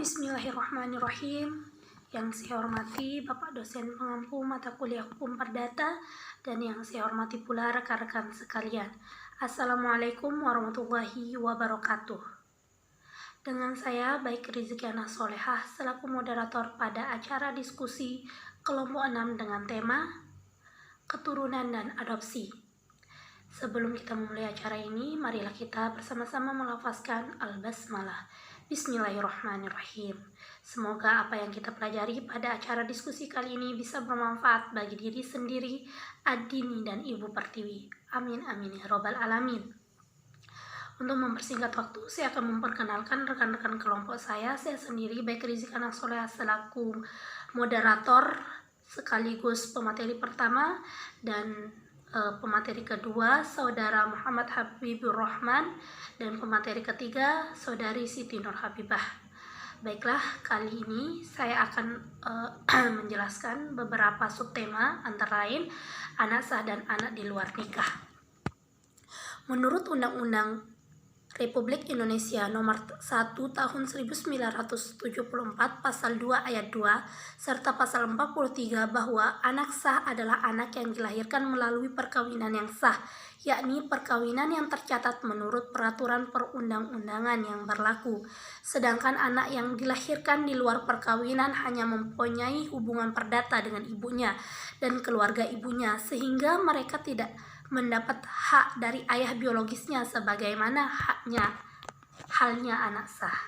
Bismillahirrahmanirrahim. Yang saya hormati Bapak dosen pengampu mata kuliah Hukum Perdata dan yang saya hormati pula rekan-rekan sekalian. Assalamualaikum warahmatullahi wabarakatuh. Dengan saya Baik Rizkiana Solehah selaku moderator pada acara diskusi kelompok 6 dengan tema Keturunan dan Adopsi. Sebelum kita memulai acara ini, marilah kita bersama-sama melafazkan Al-Basmalah. Bismillahirrahmanirrahim. Semoga apa yang kita pelajari pada acara diskusi kali ini bisa bermanfaat bagi diri sendiri, ad-dini, dan Ibu Pertiwi. Amin amin ya robbal alamin. Untuk mempersingkat waktu, saya akan memperkenalkan rekan-rekan kelompok saya sendiri, Baik Rizkiana Solehah selaku moderator sekaligus pemateri pertama, dan pemateri kedua Saudara Muhammad Habibur Rahman, dan pemateri ketiga Saudari Siti Nur Habibah. Baiklah, kali ini saya akan menjelaskan beberapa subtema antara lain anak sah dan anak di luar nikah. Menurut Undang-Undang Republik Indonesia Nomor 1 Tahun 1974 Pasal 2 Ayat 2 serta Pasal 43 bahwa anak sah adalah anak yang dilahirkan melalui perkawinan yang sah, yakni perkawinan yang tercatat menurut peraturan perundang-undangan yang berlaku. Sedangkan anak yang dilahirkan di luar perkawinan hanya mempunyai hubungan perdata dengan ibunya dan keluarga ibunya, sehingga mereka tidak mendapat hak dari ayah biologisnya sebagaimana halnya anak sah.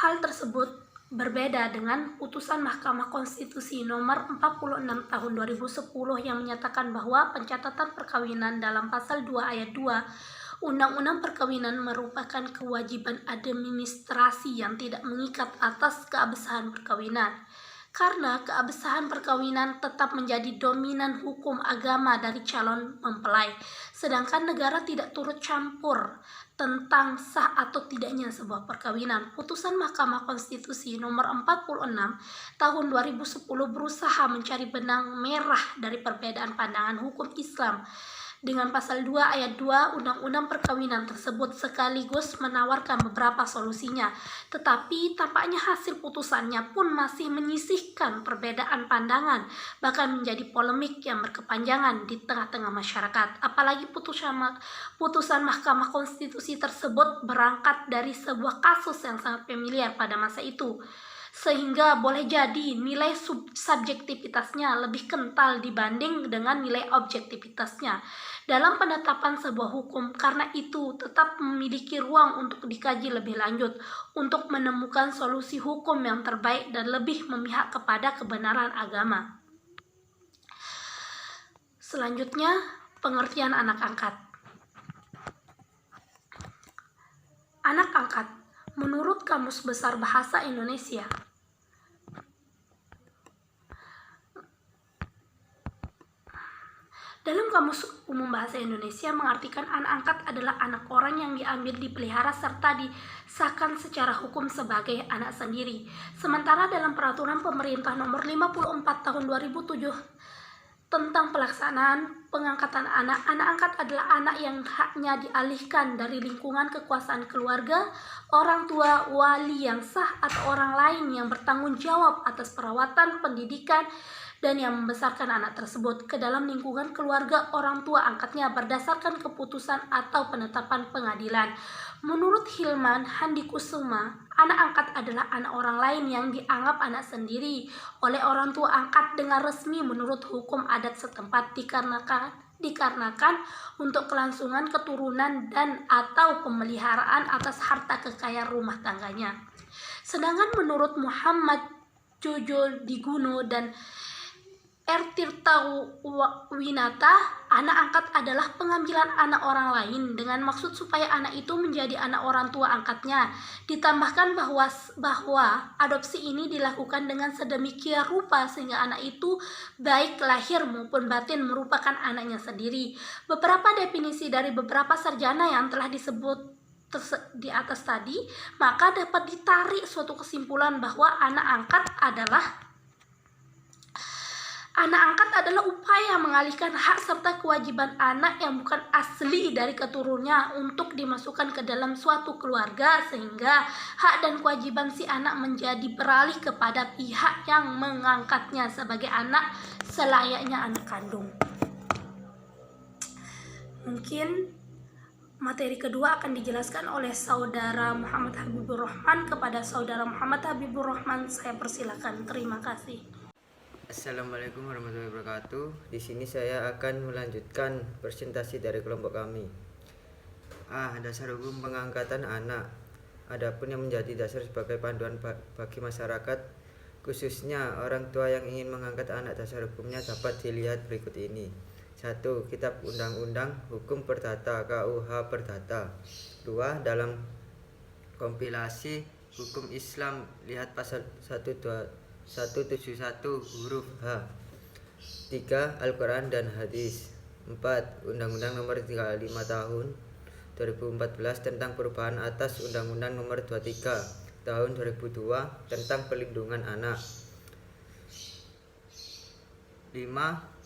Hal tersebut berbeda dengan putusan Mahkamah Konstitusi nomor 46 tahun 2010 yang menyatakan bahwa pencatatan perkawinan dalam pasal 2 ayat 2 Undang-Undang Perkawinan merupakan kewajiban administrasi yang tidak mengikat atas keabsahan perkawinan. Karena keabsahan perkawinan tetap menjadi dominan hukum agama dari calon mempelai, sedangkan negara tidak turut campur tentang sah atau tidaknya sebuah perkawinan. Putusan Mahkamah Konstitusi nomor 46 tahun 2010 berusaha mencari benang merah dari perbedaan pandangan hukum Islam dengan pasal 2 ayat 2 Undang-Undang Perkawinan tersebut, sekaligus menawarkan beberapa solusinya. Tetapi tampaknya hasil putusannya pun masih menyisihkan perbedaan pandangan, bahkan menjadi polemik yang berkepanjangan di tengah-tengah masyarakat. Apalagi putusan Mahkamah Konstitusi tersebut berangkat dari sebuah kasus yang sangat familiar pada masa itu, sehingga boleh jadi nilai subjektivitasnya lebih kental dibanding dengan nilai objektivitasnya dalam penetapan sebuah hukum. Karena itu tetap memiliki ruang untuk dikaji lebih lanjut untuk menemukan solusi hukum yang terbaik dan lebih memihak kepada kebenaran agama. Selanjutnya, pengertian anak angkat. Anak angkat menurut Kamus Besar Bahasa Indonesia dalam Kamus Umum Bahasa Indonesia mengartikan anak angkat adalah anak orang yang diambil, dipelihara, serta disahkan secara hukum sebagai anak sendiri. Sementara dalam Peraturan Pemerintah Nomor 54 Tahun 2007 tentang pelaksanaan pengangkatan anak angkat adalah anak yang haknya dialihkan dari lingkungan kekuasaan keluarga, orang tua, wali yang sah, atau orang lain yang bertanggung jawab atas perawatan, pendidikan, dan yang membesarkan anak tersebut ke dalam lingkungan keluarga orang tua angkatnya berdasarkan keputusan atau penetapan pengadilan. Menurut Hilman Handikusuma, anak angkat adalah anak orang lain yang dianggap anak sendiri oleh orang tua angkat dengan resmi menurut hukum adat setempat dikarenakan untuk kelangsungan keturunan dan atau pemeliharaan atas harta kekayaan rumah tangganya. Sedangkan menurut Muhammad Jojo Diguno dan Tirtawinata, anak angkat adalah pengambilan anak orang lain dengan maksud supaya anak itu menjadi anak orang tua angkatnya. Ditambahkan bahwa adopsi ini dilakukan dengan sedemikian rupa sehingga anak itu baik lahir maupun batin merupakan anaknya sendiri. Beberapa definisi dari beberapa sarjana yang telah disebut di atas tadi, maka dapat ditarik suatu kesimpulan bahwa anak angkat adalah Anak angkat adalah upaya mengalihkan hak serta kewajiban anak yang bukan asli dari keturunannya untuk dimasukkan ke dalam suatu keluarga, sehingga hak dan kewajiban si anak menjadi beralih kepada pihak yang mengangkatnya sebagai anak selayaknya anak kandung. Mungkin materi kedua akan dijelaskan oleh Saudara Muhammad Habibur Rahman. Kepada Saudara Muhammad Habibur Rahman saya persilakan. Terima kasih. Assalamualaikum warahmatullahi wabarakatuh. Di sini saya akan melanjutkan presentasi dari kelompok kami. Dasar hukum pengangkatan anak. Adapun yang menjadi dasar sebagai panduan bagi masyarakat, khususnya orang tua yang ingin mengangkat anak, dasar hukumnya dapat dilihat berikut ini. 1. Kitab Undang-Undang Hukum Perdata (KUH Perdata). 2. Dalam kompilasi hukum Islam lihat pasal 171 huruf H. 3. Al-Quran dan Hadis. 4. Undang-Undang Nomor 35 Tahun 2014 tentang perubahan atas Undang-Undang Nomor 23 Tahun 2002 tentang Perlindungan Anak. 5.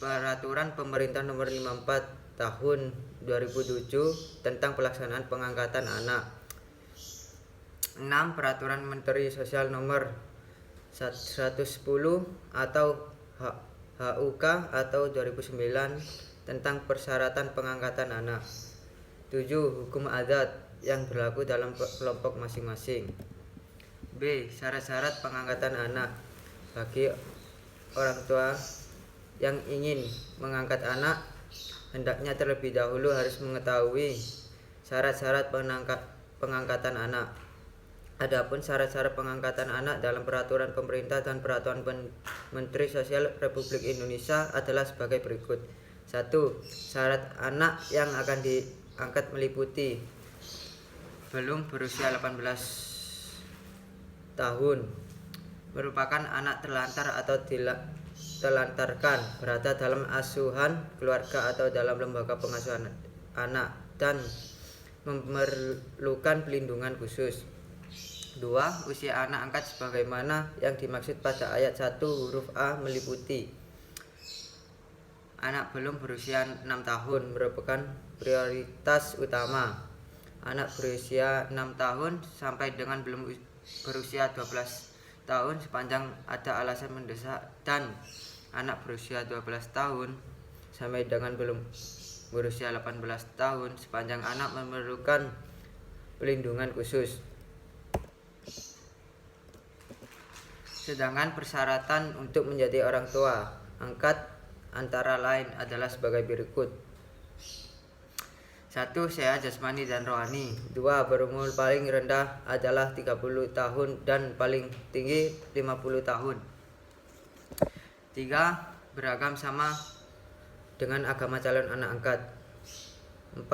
Peraturan Pemerintah Nomor 54 Tahun 2007 tentang pelaksanaan pengangkatan anak. 6. Peraturan Menteri Sosial Nomor 110 atau HUK atau 2009 tentang persyaratan pengangkatan anak. 7. Hukum adat yang berlaku dalam kelompok masing-masing. B. Syarat-syarat pengangkatan anak. Bagi orang tua yang ingin mengangkat anak, hendaknya terlebih dahulu harus mengetahui syarat-syarat pengangkatan anak. Adapun syarat-syarat pengangkatan anak dalam peraturan pemerintah dan peraturan Menteri Sosial Republik Indonesia adalah sebagai berikut. 1. Syarat anak yang akan diangkat meliputi belum berusia 18 tahun, merupakan anak terlantar atau telantarkan, berada dalam asuhan keluarga atau dalam lembaga pengasuhan anak, dan memerlukan pelindungan khusus. 2. Usia anak angkat sebagaimana yang dimaksud pada ayat 1 huruf A meliputi anak belum berusia 6 tahun merupakan prioritas utama. Anak berusia 6 tahun sampai dengan belum berusia 12 tahun sepanjang ada alasan mendesak, dan anak berusia 12 tahun sampai dengan belum berusia 18 tahun sepanjang anak memerlukan pelindungan khusus. Sedangkan persyaratan untuk menjadi orang tua angkat antara lain adalah sebagai berikut. 1. Sehat jasmani dan rohani. 2. Berumur paling rendah adalah 30 tahun dan paling tinggi 50 tahun. 3. Beragam sama dengan agama calon anak angkat. 4.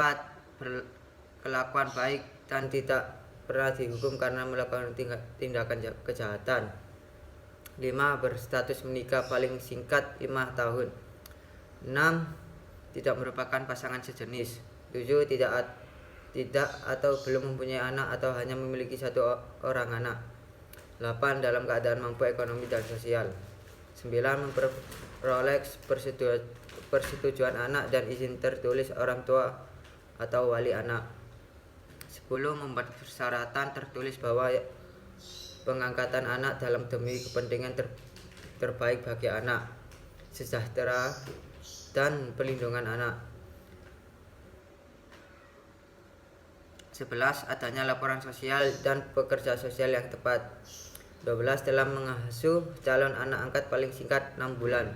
Berkelakuan baik dan tidak pernah dihukum karena melakukan tindakan kejahatan. 5. Berstatus menikah paling singkat 5 tahun. 6. Tidak merupakan pasangan sejenis. 7. Tidak atau belum mempunyai anak atau hanya memiliki satu orang anak. 8. Dalam keadaan mampu ekonomi dan sosial. 9. Memperoleh persetujuan anak dan izin tertulis orang tua atau wali anak. 10. Membuat persyaratan tertulis bahwa pengangkatan anak dalam demi kepentingan terbaik bagi anak, sejahtera, dan pelindungan anak. 11. Adanya laporan sosial dan pekerja sosial yang tepat. 12. Telah mengasuh calon anak angkat paling singkat 6 bulan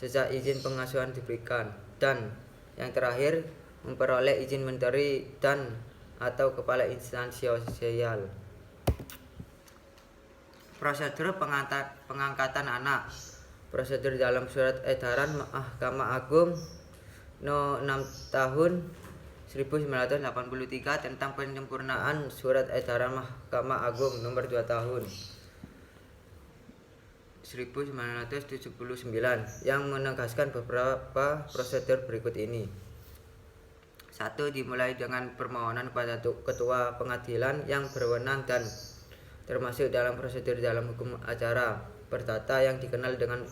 sejak izin pengasuhan diberikan. Dan yang terakhir, memperoleh izin menteri dan atau kepala instansi sosial. Prosedur pengangkatan anak. Prosedur dalam surat edaran Mahkamah Agung No. 6 tahun 1983 tentang penyempurnaan surat edaran Mahkamah Agung nomor 2 tahun 1979 yang menegaskan beberapa prosedur berikut ini. 1. Dimulai dengan permohonan kepada ketua pengadilan yang berwenang dan termasuk dalam prosedur dalam hukum acara perdata yang dikenal dengan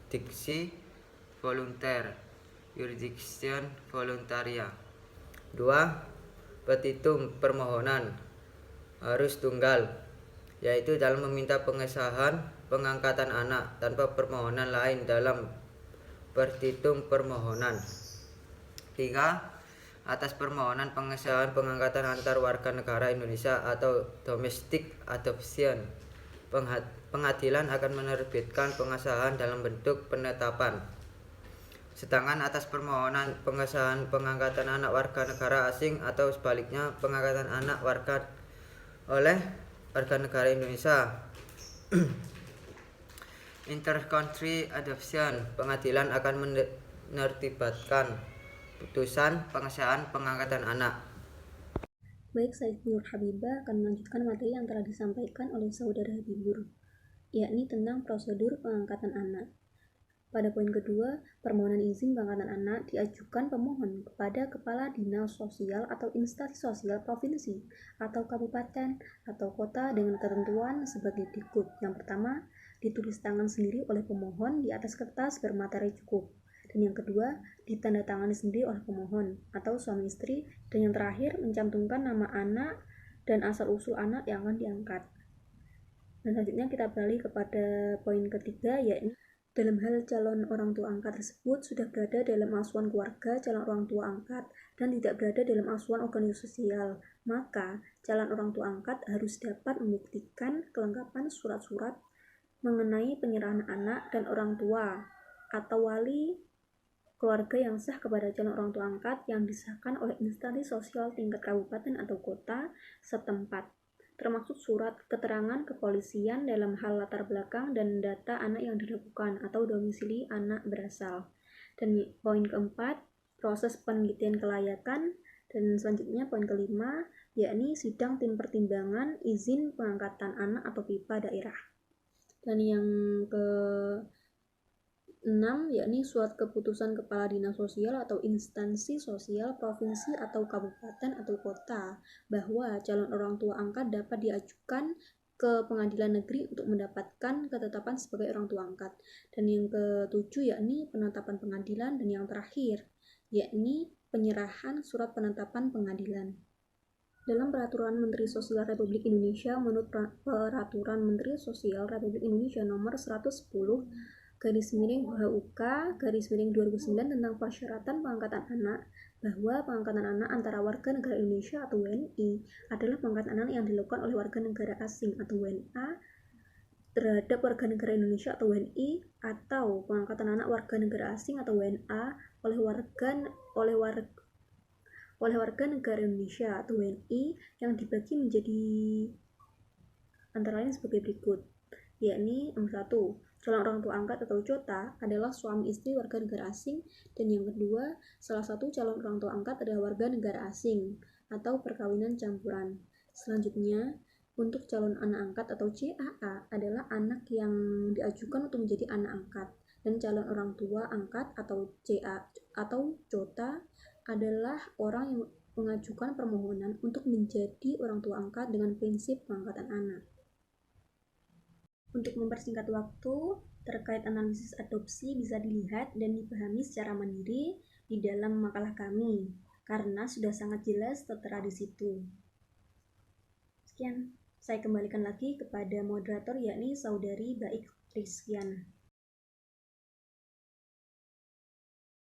jurisdiksi volunteer, jurisdiction voluntaria. 2. Petitum permohonan harus tunggal, yaitu dalam meminta pengesahan pengangkatan anak tanpa permohonan lain dalam petitum permohonan. 3. Atas permohonan pengesahan pengangkatan antar warga negara Indonesia atau domestic adoption, pengadilan akan menerbitkan pengesahan dalam bentuk penetapan. Sedangkan atas permohonan pengesahan pengangkatan anak warga negara asing atau sebaliknya pengangkatan anak oleh warga negara Indonesia intercountry adoption, pengadilan akan menertibkan putusan pengesahan pengangkatan anak. Baik, saya Nur Habibah akan melanjutkan materi yang telah disampaikan oleh Saudara Habibur, yakni tentang prosedur pengangkatan anak. Pada poin kedua, permohonan izin pengangkatan anak diajukan pemohon kepada Kepala Dinas Sosial atau instansi sosial provinsi atau kabupaten atau kota dengan ketentuan sebagai berikut. Yang pertama, ditulis tangan sendiri oleh pemohon di atas kertas bermaterai cukup. Dan yang kedua, ditandatangani sendiri oleh pemohon atau suami istri. Dan yang terakhir, mencantumkan nama anak dan asal-usul anak yang akan diangkat. Dan selanjutnya kita beralih kepada poin ketiga, yakni dalam hal calon orang tua angkat tersebut sudah berada dalam asuhan keluarga calon orang tua angkat dan tidak berada dalam asuhan organisasi sosial, maka calon orang tua angkat harus dapat membuktikan kelengkapan surat-surat mengenai penyerahan anak dan orang tua atau wali keluarga yang sah kepada calon orang tua angkat yang disahkan oleh instansi sosial tingkat kabupaten atau kota setempat, termasuk surat keterangan kepolisian dalam hal latar belakang dan data anak yang dilakukan atau domisili anak berasal. Dan poin keempat, proses penelitian kelayakan. Dan selanjutnya poin kelima, yakni sidang tim pertimbangan izin pengangkatan anak atau PIPA daerah. Dan yang ke 6, yakni surat keputusan Kepala Dinas Sosial atau instansi sosial provinsi atau kabupaten atau kota bahwa calon orang tua angkat dapat diajukan ke pengadilan negeri untuk mendapatkan ketetapan sebagai orang tua angkat. Dan yang ke-7 yakni penetapan pengadilan. Dan yang terakhir yakni penyerahan surat penetapan pengadilan. Dalam Peraturan Menteri Sosial Republik Indonesia menurut Peraturan Menteri Sosial Republik Indonesia nomor 110 HUK 2009 tentang persyaratan pengangkatan anak, bahwa pengangkatan anak antara warga negara Indonesia atau WNI adalah pengangkatan anak yang dilakukan oleh warga negara asing atau WNA terhadap warga negara Indonesia atau WNI, atau pengangkatan anak warga negara asing atau WNA oleh warga negara Indonesia atau WNI yang dibagi menjadi antara lain sebagai berikut, yakni nomor 1, calon orang tua angkat atau COTA adalah suami istri warga negara asing. Dan yang kedua, salah satu calon orang tua angkat adalah warga negara asing atau perkawinan campuran. Selanjutnya, untuk calon anak angkat atau CAA adalah anak yang diajukan untuk menjadi anak angkat. Dan calon orang tua angkat atau CA atau COTA adalah orang yang mengajukan permohonan untuk menjadi orang tua angkat dengan prinsip pengangkatan anak. Untuk mempersingkat waktu, terkait analisis adopsi bisa dilihat dan dipahami secara mandiri di dalam makalah kami, karena sudah sangat jelas tertera di situ. Sekian, saya kembalikan lagi kepada moderator yakni Saudari Baik Rizkiana.